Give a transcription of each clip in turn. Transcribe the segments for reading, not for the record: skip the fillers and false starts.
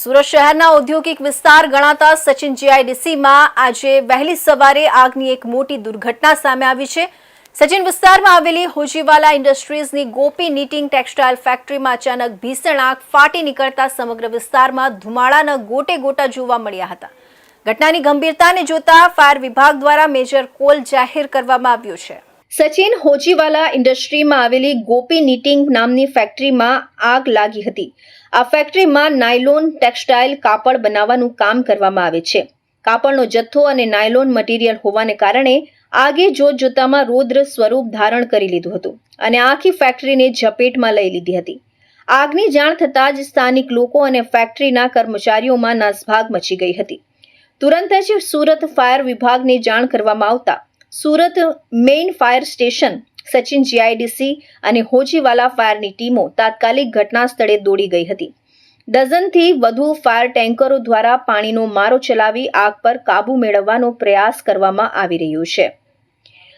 સુરત શહેરના ઔદ્યોગિક વિસ્તાર ગણાતા સચિન જીઆઈડીસીમાં આજે વહેલી સવારે આગની એક મોટી દુર્ઘટના સામે આવી છે। સચિન વિસ્તારમાં આવેલી હોજીવાલા ઇન્ડસ્ટ્રીઝની ગોપી નીટિંગ ટેક્સટાઇલ ફેક્ટરીમાં અચાનક ભીષણ આગ ફાટી નીકળતા સમગ્ર વિસ્તારમાં ધુમાડાના ગોટે ગોટા જોવા મળ્યા હતા। ઘટનાની ગંભીરતાને જોતા ફાયર વિભાગ દ્વારા મેજર કોલ જાહેર કરવામાં આવ્યો છે। સચિન હોજીવાલા ઇન્ડસ્ટ્રીમાં આવેલી ગોપી નીટિંગ નામની ફેક્ટરીમાં આગ લાગી હતી। આ ફેક્ટરીમાં નાયલોન ટેક્સટાઇલ કાપડ બનાવવાનું કામ કરવામાં આવે છે। કાપડનો જથ્થો અને નાયલોન મટીરીયલ હોવાને કારણે આગે જોતજોતામાં રૌદ્ર સ્વરૂપ ધારણ કરી લીધું હતું અને આખી ફેક્ટરીને ઝપેટમાં લઈ લીધી હતી। આગની જાણ થતાં જ સ્થાનિક લોકો અને ફેક્ટરીના કર્મચારીઓમાં નાસભાગ મચી ગઈ હતી। તુરંત જ સુરત ફાયર વિભાગને જાણ કરવામાં આવતા Surat main fire station, Sachin GIDC અને હોજીવાલા ફાયરની ટીમો તાત્કાલિક ઘટના સ્થળે દોડી ગઈ હતી। ડઝનથી વધુ ફાયર ટેન્કરો દ્વારા પાણીનો મારો ચલાવી આગ પર કાબૂ મેળવવાનો પ્રયાસ કરવામાં આવી રહ્યો છે।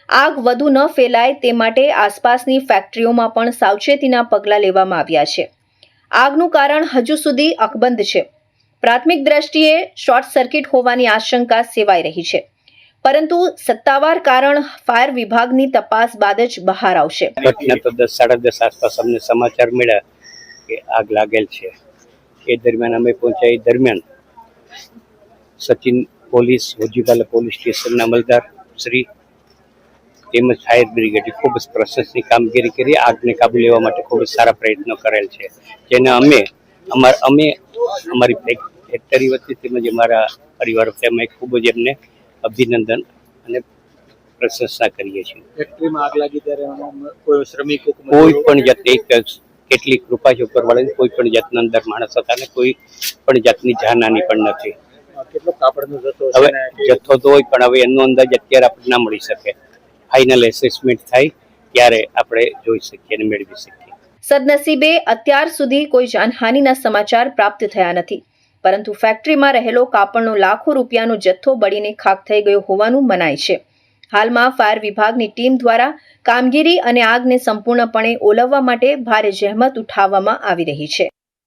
આગ વધુ ન ફેલાય તે માટે આસપાસની ફેક્ટરીઓમાં પણ સાવચેતીના પગલાં લેવામાં આવ્યા છે। આગનું કારણ હજુ સુધી અકબંધ છે। પ્રાથમિક દ્રષ્ટિએ શોર્ટ સર્કિટ હોવાની આશંકા સેવાઈ રહી છે, પરંતુ સત્તાવાર કારણ ફાયર વિભાગની તપાસ બાદ જ બહાર આવશે। ઘટના તો 10 સાડા 10 આસપાસ અમને સમાચાર મળ્યા કે આગ લાગેલ છે। એ દરમિયાન અમે પહોંચ્યા। એ દરમિયાન સચિન પોલીસ, હોજીવાલા પોલીસ સ્ટેશનના અમલદાર શ્રી તેમજ ફાયર બ્રિગેડે ખૂબ જ પ્રશંસનીય કામગીરી કરી આગને કાબુ લેવા માટે ખૂબ જ સારા પ્રયત્નો કરેલ છે, જેને અમે અમારી ફેક્ટરી વતી તેમજ અમારા પરિવાર વતી અમે ખૂબ જ એમને અભિનંદન અને પ્રશંસા કરીએ છીએ। ફેક્ટરીમાં આગ લાગી ત્યારે કોઈ શ્રમિકો કોઈ પણ જાતની કેટલી કૃપા છે ઉપરવાળાની, કોઈ પણ જાતના અંદર માણસ હતા ને કોઈ પણ જાતની જાનહાની પણ નથી। કેટલો કાપડનો જથ્થો હવે જથ્થો તો હોય પણ હવે એનો અંદાજ અત્યારે આપણે ના મળી શકે। ફાઇનલ એસેસમેન્ટ થાય ત્યારે આપણે જોઈ શકીએ અને મેળવી શકીએ। સદનસીબે અત્યાર સુધી કોઈ જાનહાનિના સમાચાર પ્રાપ્ત થયા નથી, પરંતુ ફેક્ટરીમાં રહેલો કાપડનો લાખો રૂપિયાનો જથ્થો બળીને ખાખ થઈ ગયો હોવાનું મનાય છે। હાલમાં ફાયર વિભાગની ટીમ દ્વારા કામગીરી અને આગને સંપૂર્ણપણે ઓલવવા માટે ભારે જહેમત ઉઠાવવામાં આવી રહી છે।